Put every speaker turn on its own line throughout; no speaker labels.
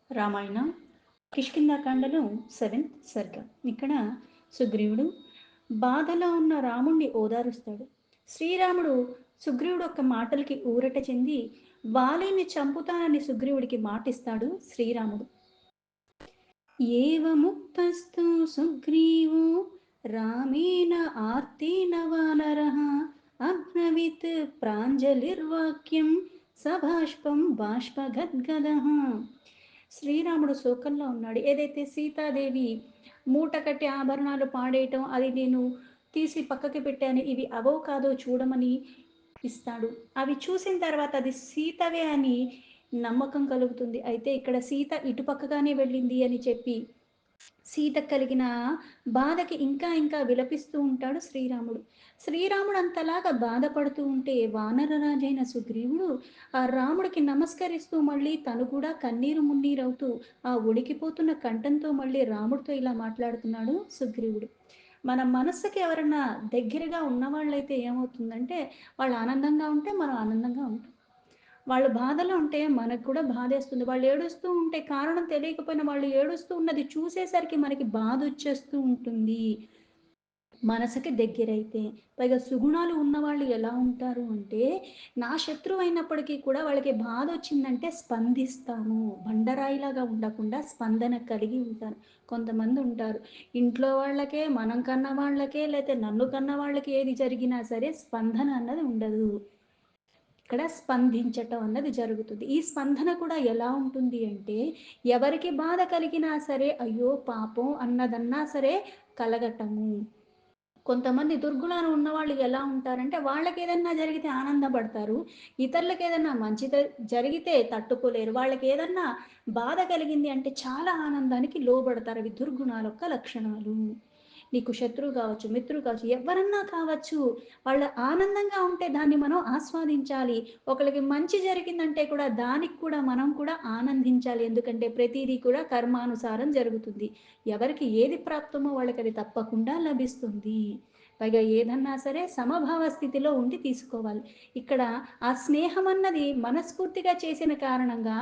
Ramayanam కిష్కింధాకాండలో seventh సర్గ. ఇక్కడ సుగ్రీవుడు బాధలో ఉన్న రాముణ్ణి ఓదారుస్తాడు. శ్రీరాముడు సుగ్రీవుడు యొక్క మాటలకి ఊరట చెంది వాలిని చంపుతానని సుగ్రీవుడికి మాటిస్తాడు శ్రీరాముడు. ఏవముక్తస్తు సుగ్రీవో రామేణ ఆర్తేన వానరః అబ్రవీత్ ప్రాంజలిర్వాక్యం సభాష్పం బాష్పగద్గదః. శ్రీరాముడు శోకంలో ఉన్నాడు. ఏదైతే సీతాదేవి మూట కట్టి ఆభరణాలు పాడేయటం, అది నేను తీసి పక్కకి పెట్టాను, ఇవి అవో కాదో చూడమని ఇస్తాడు. అవి చూసిన తర్వాత అది సీతవే అని నమ్మకం కలుగుతుంది. అయితే ఇక్కడ సీత ఇటుపక్కగానే వెళ్ళింది అని చెప్పి సీత కలిగిన బాధకి ఇంకా ఇంకా విలపిస్తూ ఉంటాడు శ్రీరాముడు. శ్రీరాముడు అంతలాగా బాధపడుతూ ఉంటే వానరరాజైన సుగ్రీవుడు ఆ రాముడికి నమస్కరిస్తూ మళ్ళీ తను కూడా కన్నీరు మున్నీరవుతూ ఆ ఉడికిపోతున్న కంఠంతో మళ్ళీ రాముడితో ఇలా మాట్లాడుతున్నాడు సుగ్రీవుడు. మన మనస్సుకి ఎవరన్నా దగ్గరగా ఉన్నవాళ్ళైతే ఏమవుతుందంటే వాళ్ళు ఆనందంగా ఉంటే మనం ఆనందంగా ఉంటాం. వాళ్ళు బాధలో ఉంటే మనకు కూడా బాధేస్తుంది. వాళ్ళు ఏడుస్తూ ఉంటే కారణం తెలియకపోయినా వాళ్ళు ఏడుస్తూ ఉన్నది చూసేసరికి మనకి బాధ వచ్చేస్తూ ఉంటుంది. మనసుకి దగ్గరైతే పైగా సుగుణాలు ఉన్నవాళ్ళు ఎలా ఉంటారు అంటే, నా శత్రువు అయినప్పటికీ కూడా వాళ్ళకి బాధ వచ్చిందంటే స్పందిస్తాను. బండరాయిలాగా ఉండకుండా స్పందన కలిగి ఉంటాను. కొంతమంది ఉంటారు, ఇంట్లో వాళ్ళకే, మనం కన్న వాళ్ళకే, లేతే నన్ను కన్న వాళ్ళకి ఏది జరిగినా సరే స్పందన అన్నది ఉండదు. ఇక్కడ స్పందించటం అన్నది జరుగుతుంది. ఈ స్పందన కూడా ఎలా ఉంటుంది అంటే, ఎవరికి బాధ కలిగినా సరే అయ్యో పాపం అన్నదన్నా సరే కలగటము. కొంతమంది దుర్గుణాలు ఉన్నవాళ్ళు ఎలా ఉంటారంటే, వాళ్ళకి ఏదన్నా జరిగితే ఆనందపడతారు. ఇతరులకు ఏదన్నా మంచి జరిగితే తట్టుకోలేరు. వాళ్ళకి ఏదన్నా బాధ కలిగింది అంటే చాలా ఆనందానికి లోబడతారు. అవి దుర్గుణాల యొక్క లక్షణాలు. నీకు శత్రువు కావచ్చు, మిత్రుడు కావచ్చు, ఎవరన్నా కావచ్చు. వాళ్ళు ఆనందంగా ఉంటే దాన్ని మనం ఆస్వాదించాలి. ఒకళ్ళకి మంచి జరిగిందంటే కూడా దానికి కూడా మనం కూడా ఆనందించాలి. ఎందుకంటే ప్రతీదీ కూడా కర్మానుసారం జరుగుతుంది. ఎవరికి ఏది ప్రాప్తమో వాళ్ళకి అది తప్పకుండా లభిస్తుంది. పైగా ఏదన్నా సరే సమభావ స్థితిలో ఉండి తీసుకోవాలి. ఇక్కడ ఆ స్నేహం అన్నది మనస్ఫూర్తిగా చేసిన కారణంగా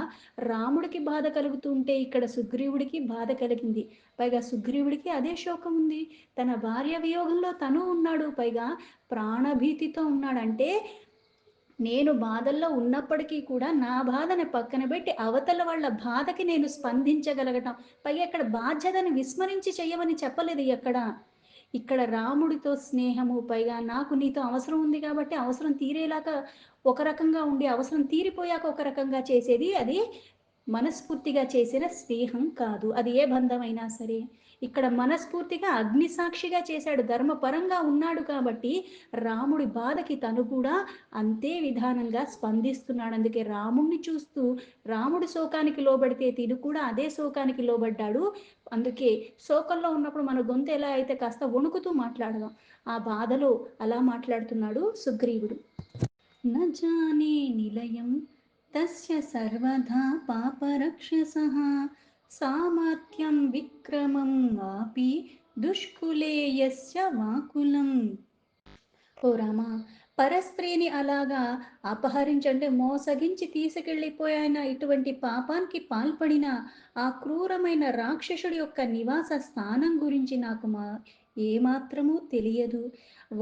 రాముడికి బాధ కలుగుతుంటే ఇక్కడ సుగ్రీవుడికి బాధ కలిగింది. పైగా సుగ్రీవుడికి అదే శోకం ఉంది. తన భార్య వియోగంలో తను ఉన్నాడు. పైగా ప్రాణభీతితో ఉన్నాడంటే, నేను బాధల్లో ఉన్నప్పటికీ కూడా నా బాధని పక్కన పెట్టి అవతల వాళ్ళ బాధకి నేను స్పందించగలగటం. పైగా ఇక్కడ బాధ్యతని విస్మరించి చెయ్యమని చెప్పలేదు ఎక్కడ. ఇక్కడ రాముడితో స్నేహము, పైగా నాకు నీతో అవసరం ఉంది కాబట్టి అవసరం తీరేలాగా ఒక రకంగా ఉండి, అవసరం తీరిపోయాక ఒక రకంగా చేసేది అది మనస్ఫూర్తిగా చేసిన స్నేహం కాదు. అది ఏ బంధమైనా సరే. ఇక్కడ మనస్ఫూర్తిగా అగ్నిసాక్షిగా చేశాడు. ధర్మపరంగా ఉన్నాడు కాబట్టి రాముడి బాధకి తను కూడా అంతే విధానంగా స్పందిస్తున్నాడు. అందుకే రాముణ్ణి చూస్తూ రాముడి శోకానికి లోబడితే తిను కూడా అదే శోకానికి లోబడ్డాడు. అందుకే శోకంలో ఉన్నప్పుడు మన గొంతు ఎలా అయితే కాస్త వణుకుతూ మాట్లాడదాం. ఆ బాధలో అలా మాట్లాడుతున్నాడు సుగ్రీవుడు. న జానే నిలయం తస్య సర్వదా పాపరక్షసః సామర్థ్యం విక్రమం వాపి దుష్కులే యస్య వాకులం. ఓ రామా, పరస్త్రీని అలాగా అపహరించంటే మోసగించి తీసుకెళ్ళిపోయిన ఇటువంటి పాపానికి పాల్పడిన ఆ క్రూరమైన రాక్షసుడి యొక్క నివాస స్థానం గురించి నాకు ఏమాత్రమూ తెలియదు.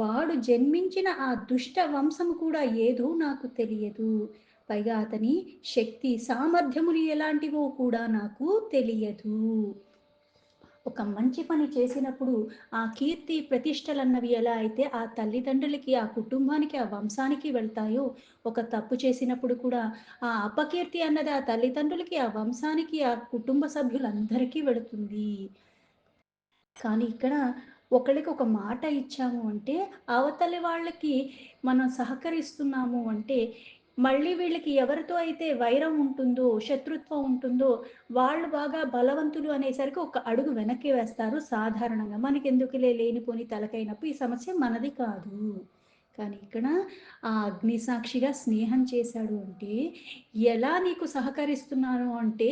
వాడు జన్మించిన ఆ దుష్ట వంశము కూడా ఏదో నాకు తెలియదు. పైగా అతని శక్తి సామర్థ్యములు ఎలాంటివో కూడా నాకు తెలియదు. ఒక మంచి పని చేసినప్పుడు ఆ కీర్తి ప్రతిష్టలన్నవి ఎలా అయితే ఆ తల్లిదండ్రులకి, ఆ కుటుంబానికి, ఆ వంశానికి వెళ్తాయో, ఒక తప్పు చేసినప్పుడు కూడా ఆ అపకీర్తి అన్నది ఆ తల్లిదండ్రులకి, ఆ వంశానికి, ఆ కుటుంబ సభ్యులందరికీ వెళుతుంది. కానీ ఇక్కడ ఒకళ్ళకి ఒక మాట ఇచ్చాము అంటే, అవతలి వాళ్ళకి మనం సహకరిస్తున్నాము అంటే, మళ్ళీ వీళ్ళకి ఎవరితో అయితే వైరం ఉంటుందో, శత్రుత్వం ఉంటుందో, వాళ్ళు బాగా బలవంతులు అనేసరికి ఒక అడుగు వెనక్కి వేస్తారు సాధారణంగా. మనకెందుకులే లేనిపోని తలకాయ నొప్పి, ఈ సమస్య మనది కాదు. కానీ ఇక్కడ ఆ అగ్నిసాక్షిగా స్నేహం చేశాడు అంటే, ఎలా నీకు సహకరిస్తున్నాను అంటే,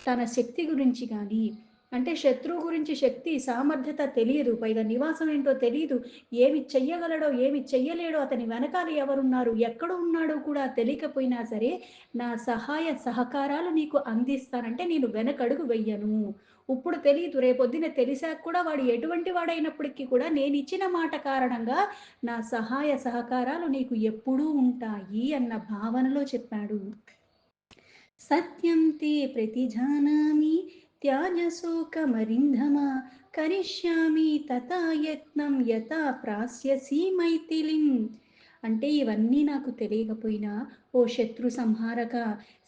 తన శక్తి గురించి గానీ, అంటే శత్రువు గురించి శక్తి, సామర్థ్యత తెలియదు. పైగా నివాసం ఏంటో తెలీదు. ఏమి చెయ్యగలడో, ఏమి చెయ్యలేడో, అతని వెనకాల ఎవరున్నారు, ఎక్కడ ఉన్నాడో కూడా తెలియకపోయినా సరే, నా సహాయ సహకారాలు నీకు అందిస్తానంటే నేను వెనకడుగు వెయ్యను. ఇప్పుడు తెలీదు. రేపొద్దున తెలిసాక కూడా వాడు ఎటువంటి వాడైనప్పటికీ కూడా నేనిచ్చిన మాట కారణంగా నా సహాయ సహకారాలు నీకు ఎప్పుడూ ఉంటాయి అన్న భావనలో చెప్పాడు. సత్యం తే ప్రతిజానామి త్యాజశోకమరింధమా కరిష్యామి తథా యత్నం యథా ప్రాస్యసి మైథిలిం. అంటే ఇవన్నీ నాకు తెలియకపోయినా ఓ శత్రు సంహారక,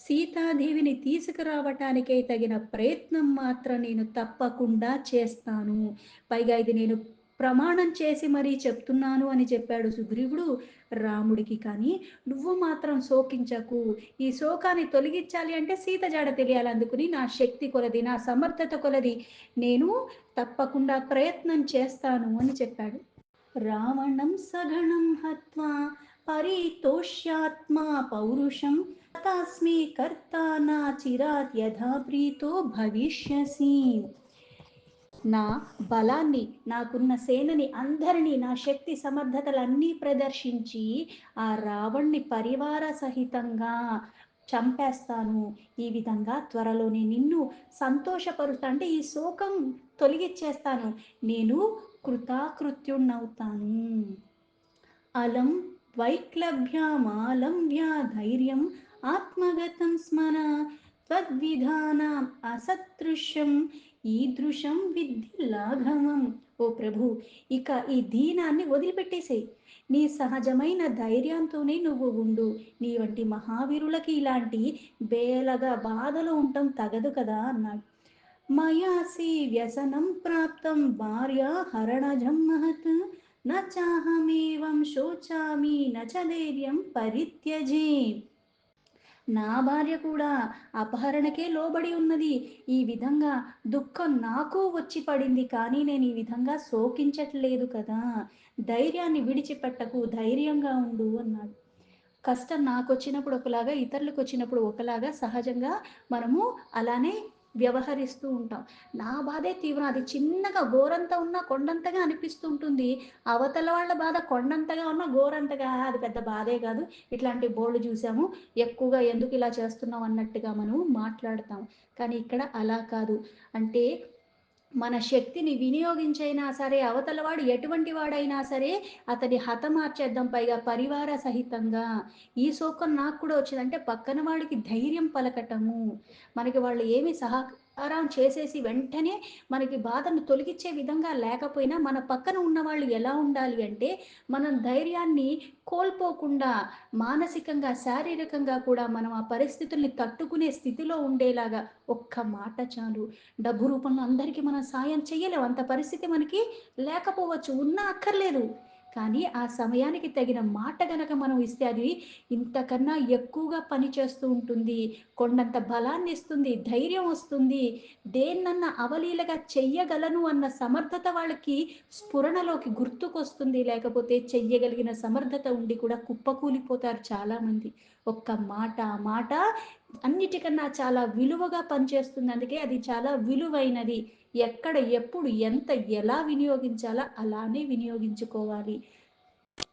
సీతాదేవిని తీసుకురావటానికై తగిన ప్రయత్నం మాత్రం నేను తప్పకుండా చేస్తాను. పైగా ఇది నేను ప్రమాణం చేసి మరీ చెప్తున్నాను అని చెప్పాడు సుగ్రీవుడు రాముడికి. కానీ నువ్వు మాత్రం శోకించకు, ఈ శోకాన్ని తొలగించాలి అంటే సీత జాడ తెలియాలి. అందుకుని నా శక్తి కొలది, నా సమర్థత కొలది నేను తప్పకుండా ప్రయత్నం చేస్తాను అని చెప్పాడు. రావణం సగణం హత్వా పరితోష్యాత్మా పౌరుషం తస్మి కర్తా నా చిరాత్ యథా ప్రీతో భవిష్యసి. నా బలాన్ని, నాకున్న సేనని అందరినీ, నా శక్తి సమర్థతలన్నీ ప్రదర్శించి ఆ రావణ్ణి పరివార సహితంగా చంపేస్తాను. ఈ విధంగా త్వరలోనే నిన్ను సంతోషపరుస్తా, అంటే ఈ శోకం తొలగిచ్చేస్తాను. నేను కృతాకృత్యుణ్ణవుతాను. అలం వైక్లభ్యమాలంబ్య ధైర్యం ఆత్మగతం స్మర త్వద్విధానం అసదృశ్యం ఈదృశం విద్ధి లాఘవం. ఓ ప్రభు, ఇక ఈ దీనాన్ని వదిలిపెట్టేసేయి. నీ సహజమైన ధైర్యంతోనే నువ్వు ఉండు. నీ వంటి మహావీరులకి ఇలాంటి బేలగా బాధలు ఉండటం తగదు కదా అన్నాడు. మయాసి వ్యసనం ప్రాప్తం భార్య హరణజం మహత్ నచాహమేవం శోచామి నచ ధైర్యం పరిత్యజే. నా భార్య కూడా అపహరణకే లోబడి ఉన్నది. ఈ విధంగా దుఃఖం నాకు వచ్చి పడింది, కానీ నేను ఈ విధంగా శోకించట్లేదు కదా. ధైర్యాన్ని విడిచిపెట్టకు, ధైర్యంగా ఉండు అన్నాడు. కష్టం నాకొచ్చినప్పుడు ఒకలాగా, ఇతరులకు వచ్చినప్పుడు ఒకలాగా సహజంగా మనము అలానే వ్యవహరిస్తూ ఉంటాం. నా బాధే తీవ్రం. అది చిన్నగా గోరంత ఉన్నా కొండంతగా అనిపిస్తూ ఉంటుంది. అవతల వాళ్ళ బాధ కొండంతగా ఉన్నా గోరంతగా అది పెద్ద బాధే కాదు. ఇట్లాంటి బోర్డు చూసాము, ఎక్కువగా ఎందుకు ఇలా చేస్తున్నాం అన్నట్టుగా మనం మాట్లాడతాం. కానీ ఇక్కడ అలా కాదు. అంటే మన శక్తిని వినియోగించైనా సరే, అవతలవాడు ఎటువంటి వాడైనా సరే అతని హతమార్చేద్దాం, పైగా పరివార సహితంగా. ఈ శోకం నాకు కూడా వచ్చిందంటే పక్కన వాడికి ధైర్యం పలకటము. మనకి వాళ్ళు ఏమి సహకారం చేసేసి వెంటనే మనకి బాధను తొలగించే విధంగా లేకపోయినా మన పక్కన ఉన్న వాళ్ళు ఎలా ఉండాలి అంటే మనం ధైర్యాన్ని కోల్పోకుండా మానసికంగా, శారీరకంగా కూడా మనం ఆ పరిస్థితుల్ని తట్టుకునే స్థితిలో ఉండేలాగా ఒక్క మాట చాలు. డబ్బు రూపంలో అందరికీ మనం సాయం చెయ్యలేం. అంత పరిస్థితి మనకి లేకపోవచ్చు, ఉన్నా అక్కర్లేదు. కానీ ఆ సమయానికి తగిన మాట గనక మనం ఇస్తే అది ఇంతకన్నా ఎక్కువగా పనిచేస్తూ ఉంటుంది. కొండంత బలాన్ని ఇస్తుంది, ధైర్యం వస్తుంది. దేన్నన్నా అవలీలగా చెయ్యగలను అన్న సమర్థత వాళ్ళకి స్ఫురణలోకి గుర్తుకొస్తుంది. లేకపోతే చెయ్యగలిగిన సమర్థత ఉండి కూడా కుప్పకూలిపోతారు చాలామంది. ఒక్క మాట, ఆ మాట అన్నిటికన్నా చాలా విలువగా పనిచేస్తుంది. అందుకే అది చాలా విలువైనది. ఎక్కడ, ఎప్పుడు, ఎంత, ఎలా వినియోగించాలో అలానే వినియోగించుకోవాలి.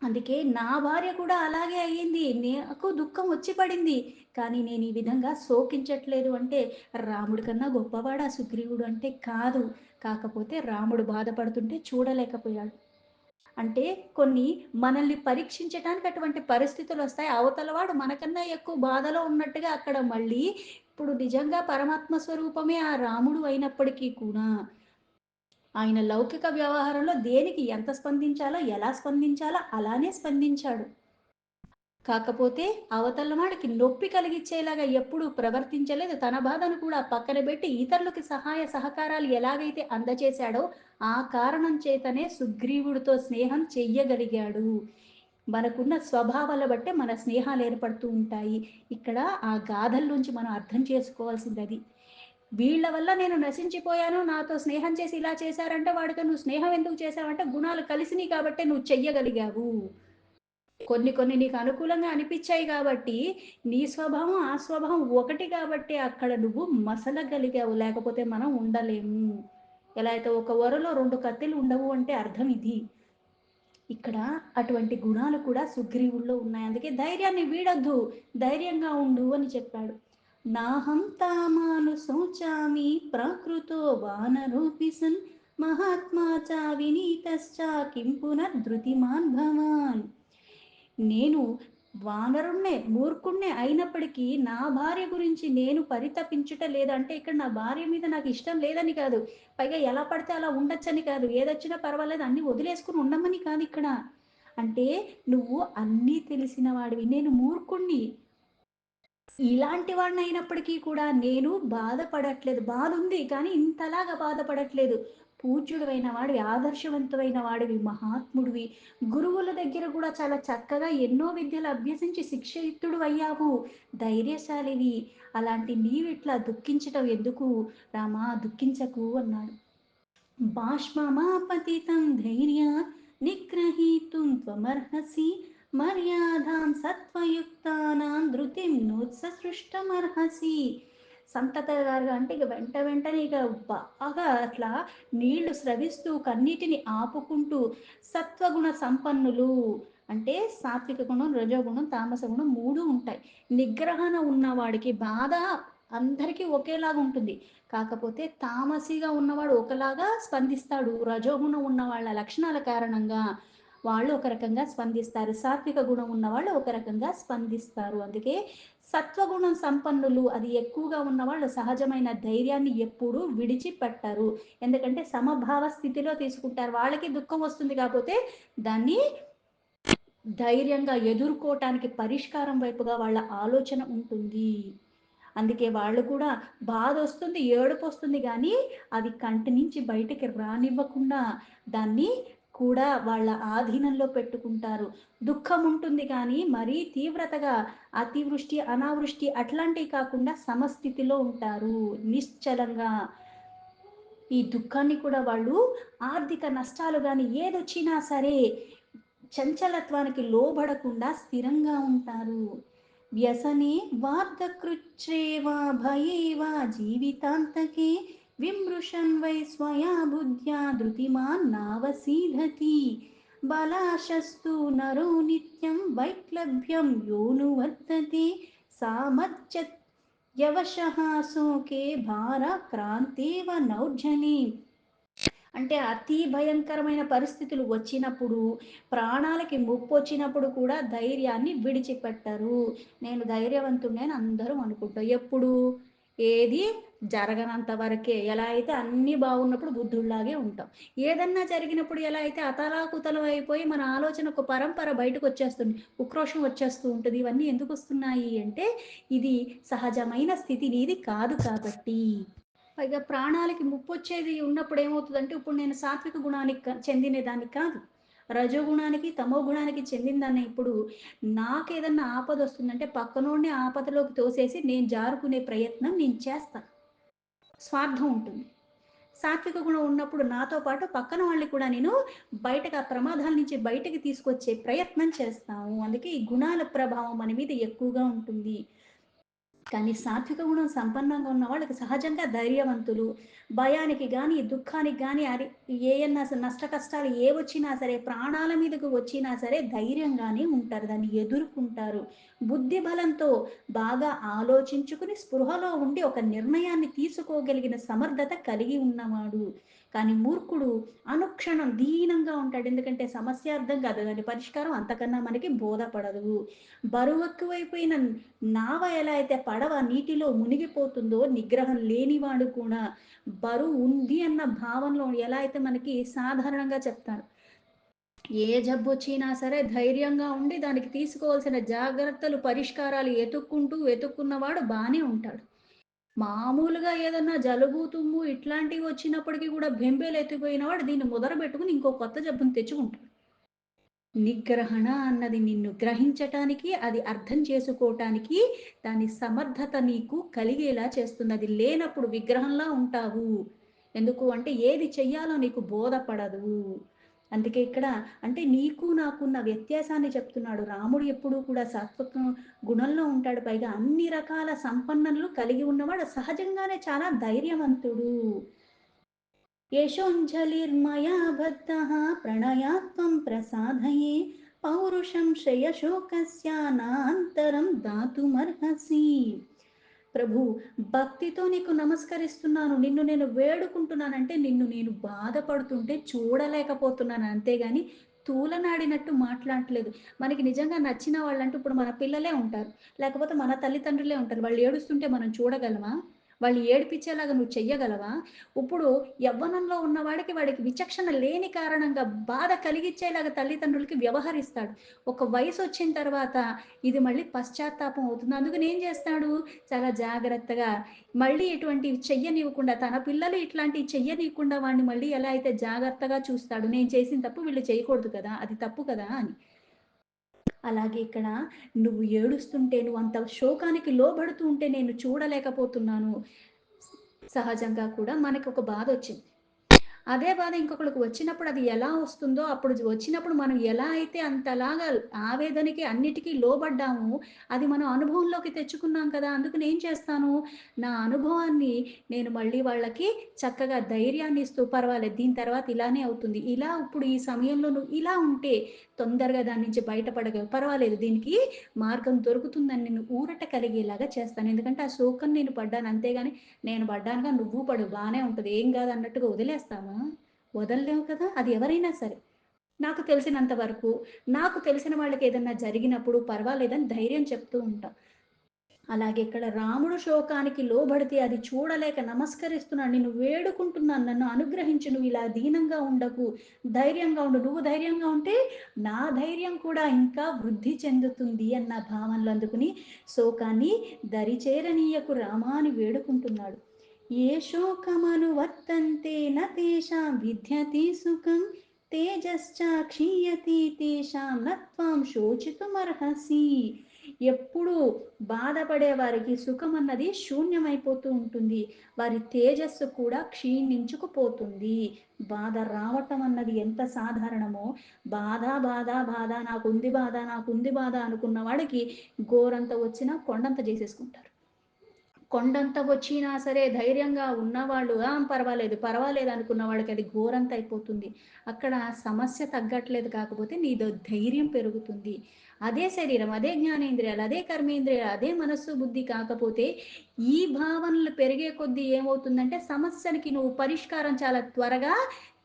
అందుకే నా భార్య కూడా అలాగే అయ్యింది. నాకు దుఃఖం వచ్చి పడింది. కానీ నేను ఈ విధంగా శోకించట్లేదు అంటే రాముడి కన్నా గొప్పవాడా సుగ్రీవుడు అంటే కాదు. కాకపోతే రాముడు బాధపడుతుంటే చూడలేకపోయాడు. అంటే కొన్ని మనల్ని పరీక్షించటానికి అటువంటి పరిస్థితులు వస్తాయి. అవతలవాడు మనకన్నా ఎక్కువ బాధలో ఉన్నట్టుగా అక్కడ మళ్ళీ ఇప్పుడు నిజంగా పరమాత్మ స్వరూపమే ఆ రాముడు అయినప్పటికీ కూడా ఆయన లౌకిక వ్యవహారంలో దేనికి ఎంత స్పందించాలో, ఎలా స్పందించాలో అలానే స్పందించాడు. కాకపోతే అవతల వాడికి నొప్పి కలిగించేలాగా ఎప్పుడూ ప్రవర్తించలేదు. తన బాధను కూడా పక్కన పెట్టి ఇతరులకి సహాయ సహకారాలు ఎలాగైతే అందచేశాడో ఆ కారణం చేతనే సుగ్రీవుడితో స్నేహం చెయ్యగలిగాడు. మనకున్న స్వభావాల బట్టే మన స్నేహాలు ఏర్పడుతూ ఉంటాయి. ఇక్కడ ఆ గాథల నుంచి మనం అర్థం చేసుకోవాల్సింది అది. వీళ్ళ వల్ల నేను నశించిపోయాను, నాతో స్నేహం చేసి ఇలా చేశారంటే వాడితో నువ్వు స్నేహం ఎందుకు చేశావంటే గుణాలు కలిసినాయి కాబట్టే నువ్వు చెయ్యగలిగావు. కొన్ని కొన్ని నీకు అనుకూలంగా అనిపిచ్చాయి గాబట్టి, నీ స్వభావం, ఆ స్వభావం ఒకటి గాబట్టి అక్కడ నువ్వు మసలగలిగావు. లేకపోతే మనం ఉండలేము. ఎలా అయితే ఒక ఒరలో 2 కత్తులు ఉండవు అంటే అర్థం ఇది. ఇక్కడ అటువంటి గుణాలు కూడా సుగ్రీవుడిలో ఉన్నాయి. అందుకే ధైర్యాన్ని వీడొద్దు. ధైర్యంగా ఉండు అని చెప్పాడు. నాహం తామాను శోచామి ప్రాకృతో వానరోऽపి సన్ మహాత్మా చ వినీతశ్చ కిం పునర్ధృతిమాన్ భవాన్. నేను వానరుణ్ణే, మూర్ఖుణ్ణే అయినప్పటికీ నా భార్య గురించి నేను పరితపించుట లేదు. అంటే ఇక్కడ నా భార్య మీద నాకు ఇష్టం లేదని కాదు. పైగా ఎలా పడితే అలా ఉండొచ్చని కాదు. ఏదొచ్చినా పర్వాలేదు అన్నీ వదిలేసుకొని ఉండమని కాదు ఇక్కడ. అంటే నువ్వు అన్నీ తెలిసిన వాడివి. నేను మూర్ఖుణ్ణి. ఇలాంటి వాడినైనప్పటికీ కూడా నేను బాధపడట్లేదు. బాధుంది కానీ ఇంతలాగా బాధపడట్లేదు. పూజ్యుడివైన వాడివి, ఆదర్శవంతుడైన వాడివి, మహాత్ముడివి. గురువుల దగ్గర కూడా చాలా చక్కగా ఎన్నో విద్యలు అభ్యసించి శిక్షితుడివయ్యావు. ధైర్యశాలివి. అలాంటి నీవిట్లా దుఃఖించటం ఎందుకు రామా దుఃఖించకు అన్నాడు. బాష్పమాపతితం ధైర్యాత్ నిగ్రహీతుం త్వమర్హసి మర్యాదాం సత్వయుక్తానాం ధృతిం నోత్ససృష్టమర్హసి. సంతతగారుగా అంటే ఇక వెంటనే ఇక బాగా అట్లా నీళ్లు స్రవిస్తూ కన్నీటిని ఆపుకుంటూ సత్వగుణ సంపన్నులు అంటే సాత్విక గుణం, రజోగుణం, తామస గుణం 3 ఉంటాయి. నిగ్రహణ ఉన్నవాడికి బాధ అందరికీ ఒకేలాగా ఉంటుంది. కాకపోతే తామసిగా ఉన్నవాడు ఒకలాగా స్పందిస్తాడు. రజోగుణం ఉన్న వాళ్ళ లక్షణాల కారణంగా వాళ్ళు ఒక రకంగా స్పందిస్తారు. సాత్విక గుణం ఉన్నవాళ్ళు ఒక రకంగా స్పందిస్తారు. అందుకే సత్వగుణం సంపన్నులు అది ఎక్కువగా ఉన్నవాళ్ళు సహజమైన ధైర్యాన్ని ఎప్పుడూ విడిచిపెట్టరు. ఎందుకంటే సమభావ స్థితిలో తీసుకుంటారు. వాళ్ళకి దుఃఖం వస్తుంది కాకపోతే దాన్ని ధైర్యంగా ఎదుర్కోవటానికి పరిష్కారం వైపుగా వాళ్ళ ఆలోచన ఉంటుంది. అందుకే వాళ్ళు కూడా బాధొస్తుంది, ఏడుపొస్తుంది గానీ, అది కంటి నుంచి బయటికి రానివ్వకుండా దాన్ని కూడా వాళ్ళ ఆధీనంలో పెట్టుకుంటారు. దుఃఖం ఉంటుంది కానీ, మరీ తీవ్రతగా అతివృష్టి, అనావృష్టి అట్లాంటివి కాకుండా సమస్థితిలో ఉంటారు. నిశ్చలంగా. ఈ దుఃఖాన్ని కూడా వాళ్ళు ఆర్థిక నష్టాలు గాని ఏదొచ్చినా సరే చంచలత్వానికి లోబడకుండా స్థిరంగా ఉంటారు. వ్యసనే వార్ధకృచ్ఛ్రేవ భయే వా జీవితాంతకే విమృశన్ వై స్వయా బుద్ధ్యా ధృతిమాన్ నావసీధతి. బలాశస్తు నరో నిత్యం వైక్లభ్యం యోనువర్తతే సామర్చ్యత్ యవశః శోకే భారాక్రాంతేవ నౌర్జనే. అంటే అతి భయంకరమైన పరిస్థితులు వచ్చినప్పుడు, ప్రాణాలకి ముప్పు వచ్చినప్పుడు కూడా ధైర్యాన్ని విడిచిపెట్టరు. నేను ధైర్యవంతుడిని అని అందరూ అనుకుంటారు. ఎప్పుడు? ఏది జరగనంత వరకే. ఎలా అయితే అన్నీ బాగున్నప్పుడు బుద్ధుడిలాగే ఉంటాం. ఏదన్నా జరిగినప్పుడు ఎలా అయితే అతలాకుతలం అయిపోయి మన ఆలోచన ఒక పరంపర బయటకొచ్చేస్తుంది. ఉక్రోషం వచ్చేస్తూ ఉంటది. ఇవన్నీ ఎందుకొస్తున్నాయి అంటే, ఇది సహజమైన స్థితి నీది కాదు కాబట్టి. పైగా ప్రాణాలకి ముప్పొచ్చేది ఉన్నప్పుడు ఏమవుతుందంటే, ఇప్పుడు నేను సాత్విక గుణానికి చెందినదాన్ని కాదు. రజోగుణానికి, తమో గుణానికి చెందినదాన్ని. ఇప్పుడు నాకేదన్నా ఆపదొస్తుందంటే, పక్కనోడిని ఆపదలోకి తోసేసి నేను జారుకునే ప్రయత్నం నేను చేస్తా. స్వార్థం ఉంటుంది. సాత్విక గుణం ఉన్నప్పుడు నాతో పాటు పక్కన వాళ్ళని కూడా నేను బయటకు ఆ ప్రమాదాల నుంచి బయటకి తీసుకొచ్చే ప్రయత్నం చేస్తాము. అందుకే ఈ గుణాల ప్రభావం మన మీద ఎక్కువగా ఉంటుంది. కానీ సాత్విక గుణం సంపన్నంగా ఉన్న వాళ్ళకి సహజంగా ధైర్యవంతులు. భయానికి గానీ, దుఃఖానికి గానీ ఏయన్నా నష్ట కష్టాలు ఏవొచ్చినా సరే, ప్రాణాల మీదకు వచ్చినా సరే ధైర్యంగానే ఉంటారు. దాన్ని ఎదుర్కుంటారు. బుద్ధి బలంతో బాగా ఆలోచించుకుని స్పృహలో ఉండి ఒక నిర్ణయాన్ని తీసుకోగలిగిన సమర్థత కలిగి ఉన్నవాడు. కానీ మూర్ఖుడు అనుక్షణం దీనంగా ఉంటాడు. ఎందుకంటే సమస్య అర్థం కాదు. దాని పరిష్కారం అంతకన్నా మనకి బోధపడదు. బరువెక్కువైపోయిన నావ ఎలా అయితే పడవ నీటిలో మునిగిపోతుందో నిగ్రహం లేనివాడు కూడా బరువు ఉంది అన్న భావనలో ఎలా అయితే మనకి సాధారణంగా చెప్తారు. ఏ జబ్బు వచ్చినా సరే ధైర్యంగా ఉండి దానికి తీసుకోవాల్సిన జాగ్రత్తలు పరిష్కారాలు వెతుక్కున్నవాడు బానే ఉంటాడు. మామూలుగా ఏదన్నా జలుబు తుమ్ము ఇట్లాంటివి వచ్చినప్పటికీ కూడా బెంబేలు ఎత్తిపోయినవాడు దీన్ని ముదర పెట్టుకుని ఇంకో కొత్త జబ్బును తెచ్చుకుంటాడు. నిగ్రహణ అన్నది నిన్ను గ్రహించటానికి, అది అర్థం చేసుకోటానికి దాని సమర్థత నీకు కలిగేలా చేస్తుంది. అది లేనప్పుడు విగ్రహంలా ఉంటావు. ఎందుకు అంటే ఏది చెయ్యాలో నీకు బోధపడదు. అందుకే ఇక్కడ అంటే నీకు నాకున్న వ్యత్యాసాన్ని చెప్తున్నాడు. రాముడు ఎప్పుడూ కూడా సాత్విక గుణంలో ఉంటాడు. పైగా అన్ని రకాల సంపన్నులు కలిగి ఉన్నవాడు. సహజంగానే చాలా ధైర్యవంతుడు. యశోంజలిర్మయా బద్ధః ప్రణయాత్వం ప్రసాదయే పౌరుషం శ్రేయశోకస్య నాంతరం దాతుమర్హసి. ప్రభు, భక్తితో నీకు నమస్కరిస్తున్నాను. నిన్ను నేను వేడుకుంటున్నానంటే నిన్ను నేను బాధపడుతుంటే చూడలేకపోతున్నాను. అంతేగాని తూలనాడినట్టు మాట్లాడట్లేదు. మనకి నిజంగా నచ్చిన వాళ్ళంటూ ఇప్పుడు మన పిల్లలే ఉంటారు. లేకపోతే మన తల్లిదండ్రులే ఉంటారు. వాళ్ళు ఏడుస్తుంటే మనం చూడగలమా? వాళ్ళు ఏడిపించేలాగా నువ్వు చెయ్యగలవా? ఇప్పుడు యవ్వనంలో ఉన్నవాడికి వాడికి విచక్షణ లేని కారణంగా బాధ కలిగిచ్చేలాగా తల్లిదండ్రులకి వ్యవహరిస్తాడు. ఒక వయసొచ్చిన తర్వాత ఇది మళ్ళీ పశ్చాత్తాపం అవుతుంది. అందుకని ఏం చేస్తాడు? చాలా జాగ్రత్తగా మళ్ళీ ఇటువంటివి చెయ్యనివ్వకుండా తన పిల్లలు ఇట్లాంటివి చెయ్యనీయకుండా వాడిని మళ్ళీ ఎలా అయితే జాగ్రత్తగా చూస్తాడు. నేను చేసిన తప్పు వీళ్ళు చేయకూడదు కదా! అది తప్పు కదా! అని. అలాగే ఇక్కడ నువ్వు ఏడుస్తుంటే, నువ్వంత శోకానికి లోబడుతూ ఉంటే నేను చూడలేకపోతున్నాను. సహజంగా కూడా మనకొక బాధొచ్చింది. అదే బాధ ఇంకొకళ్ళకి వచ్చినప్పుడు అది ఎలా వస్తుందో, అప్పుడు వచ్చినప్పుడు మనం ఎలా అయితే అంతలాగా ఆవేదనకి అన్నిటికి లోబడ్డామో, అది మనం అనుభవంలోకి తెచ్చుకున్నాం కదా! అందుకని ఏం చేస్తాను, నా అనుభవాన్ని నేను మళ్ళీ వాళ్ళకి చక్కగా ధైర్యాన్ని ఇస్తూ, పర్వాలేదు దీని తర్వాత ఇలానే అవుతుంది. ఇలా ఇప్పుడు ఈ సమయంలో నువ్వు ఇలా ఉంటే తొందరగా దాని నుంచి బయటపడగలవు. పర్వాలేదు దీనికి మార్గం దొరుకుతుందని నేను ఊరట కలిగేలాగా చేస్తాను. ఎందుకంటే ఆ శోకం నేను పడ్డాను. అంతేగాని నేను పడ్డానుగా నువ్వు పడు బానే ఉంటది. ఏం కాదు అన్నట్టుగా వదిలేస్తామా? వదలలేము కదా! అది ఎవరైనా సరే. నాకు తెలిసినంత వరకు, నాకు తెలిసిన వాళ్ళకేదన్నా జరిగినప్పుడు పర్వాలేదని ధైర్యం చెప్తూ ఉంటా. అలాగే ఇక్కడ రాముడు శోకానికి లోబడితే అది చూడలేక నమస్కరిస్తున్నాడు. నిన్ను వేడుకుంటున్నాను. నన్ను అనుగ్రహించు. నువ్వు ఇలా దీనంగా ఉండకు. ధైర్యంగా ఉండు. నువ్వు ధైర్యంగా ఉంటే నా ధైర్యం కూడా ఇంకా వృద్ధి చెందుతుంది అన్న భావనలో అందుకుని శోకాన్ని దరిచేరనీయకు రామా అని వేడుకుంటున్నాడు. ఏ శోకమనువర్తంతే న తేషాం విద్యతే సుఖం తేజశ్చ క్షీయతి తేషాం న త్వాం శోచితుమర్హసి. ఎప్పుడు బాధపడే వారికి సుఖమన్నది శూన్యమైపోతూ ఉంటుంది. వారి తేజస్సు కూడా క్షీణించుకుపోతుంది. బాధ రావటం అన్నది ఎంత సాధారణమో, బాధ, బాధ, బాధ నాకుంది బాధ, నాకుంది బాధ అనుకున్న వాడికి గోరంత వచ్చినా కొండంత చేసేసుకుంటారు. కొండంత వచ్చినా సరే ధైర్యంగా ఉన్నవాళ్ళు పర్వాలేదు, పర్వాలేదు అనుకున్న వాళ్ళకి అది ఘోరంత అయిపోతుంది. అక్కడ సమస్య తగ్గట్లేదు కాకపోతే నీదో ధైర్యం పెరుగుతుంది. అదే శరీరం, అదే జ్ఞానేంద్రియాలు, అదే కర్మేంద్రియాలు, అదే మనస్సు, బుద్ధి కాకపోతే ఈ భావనలు పెరిగే కొద్దీ ఏమవుతుందంటే సమస్యలకి నువ్వు పరిష్కారం చాలా త్వరగా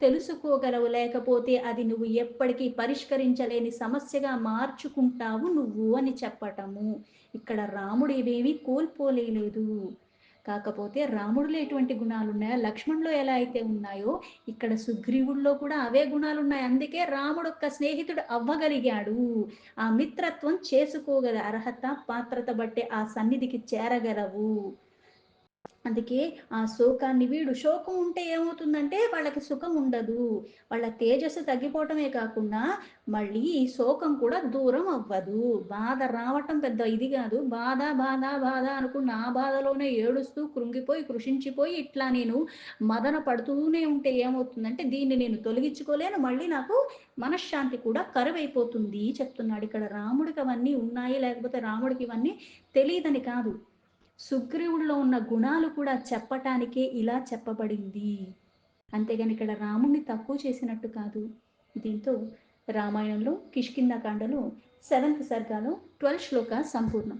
తెలుసుకోగలవు. లేకపోతే అది నువ్వు ఎప్పటికీ పరిష్కరించలేని సమస్యగా మార్చుకుంటావు నువ్వు అని చెప్పటము. ఇక్కడ రాముడు ఇవేమీ కోల్పోలేదు. కాకపోతే రాముడిలో ఎటువంటి గుణాలున్నాయో, లక్ష్మణులో ఎలా అయితే ఉన్నాయో, ఇక్కడ సుగ్రీవుడిలో కూడా అవే గుణాలున్నాయి. అందుకే రాముడొక్క స్నేహితుడు అవ్వగలిగాడు. ఆ మిత్రత్వం చేసుకోగల అర్హత, పాత్రత బట్టే ఆ సన్నిధికి చేరగలవు. అందుకే ఆ శోకాన్ని వీడు శోకం ఉంటే ఏమవుతుందంటే వాళ్ళకి సుఖం ఉండదు. వాళ్ళ తేజస్సు తగ్గిపోవటమే కాకుండా మళ్ళీ ఈ శోకం కూడా దూరం అవ్వదు. బాధ రావటం పెద్ద ఇది గాదు. బాధ, బాధ, బాధ అనుకున్న ఆ బాధలోనే ఏడుస్తూ కృంగిపోయి, కృషించిపోయి ఇట్లా నేను మదన పడుతూనే ఉంటే ఏమవుతుందంటే దీన్ని నేను తొలగించుకోలేను. మళ్ళీ నాకు మనశ్శాంతి కూడా కరువైపోతుంది చెప్తున్నాడు. ఇక్కడ రాముడికి అవన్నీ ఉన్నాయి. లేకపోతే రాముడికి ఇవన్నీ తెలీదని కాదు. సుగ్రీవుడిలో ఉన్న గుణాలు కూడా చెప్పటానికే ఇలా చెప్పబడింది. అంతేగాని ఇక్కడ రాముడిని తక్కువ చేసినట్టు కాదు. దీంతో రామాయణంలో కిష్కింధకాండలో 7th సర్గలో 12 శ్లోకాస్ సంపూర్ణం.